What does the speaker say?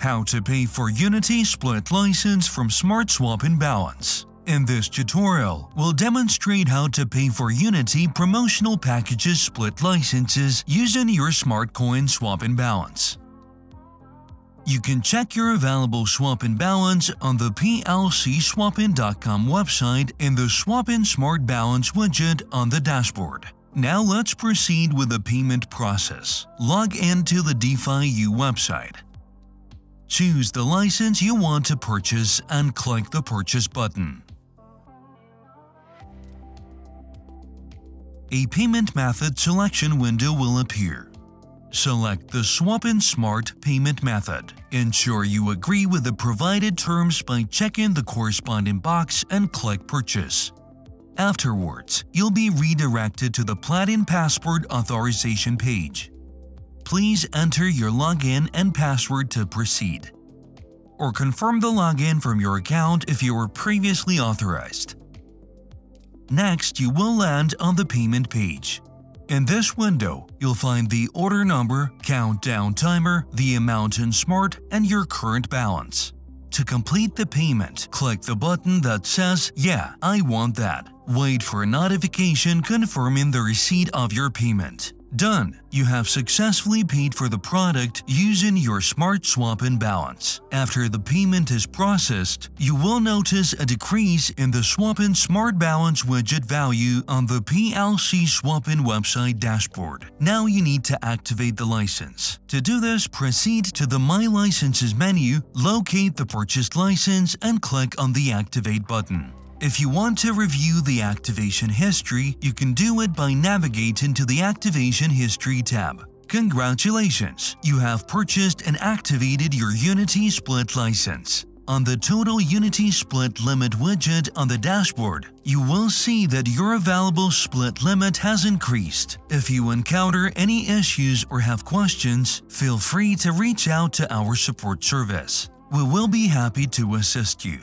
How to pay for Unity Split license from Smart Swap and Balance. In this tutorial, we'll demonstrate how to pay for Unity promotional packages split licenses using your Smart Coin Swap and Balance. You can check your available swap and balance on the plcswappin.com website in the Swappin Smart Balance widget on the dashboard. Now let's proceed with the payment process. Log into the DeFi-U website. Choose the license you want to purchase and click the Purchase button. A payment method selection window will appear. Select the Swappin Smart payment method. Ensure you agree with the provided terms by checking the corresponding box and click Purchase. Afterwards, you'll be redirected to the Platin Passport authorization page. Please enter your login and password to proceed, or confirm the login from your account if you were previously authorized. Next, you will land on the payment page. In this window, you'll find the order number, countdown timer, the amount in Smart, and your current balance. To complete the payment, click the button that says, "Yeah, I want that." Wait for a notification confirming the receipt of your payment. Done! You have successfully paid for the product using your Smart Swap and Balance. After the payment is processed, you will notice a decrease in the Swappin Smart Balance widget value on the PLC Swappin website dashboard. Now you need to activate the license. To do this, proceed to the My Licenses menu, locate the purchased license, and click on the Activate button. If you want to review the activation history, you can do it by navigating to the Activation History tab. Congratulations! You have purchased and activated your Unity Split license. On the Total Unity Split Limit widget on the dashboard, you will see that your available split limit has increased. If you encounter any issues or have questions, feel free to reach out to our support service. We will be happy to assist you.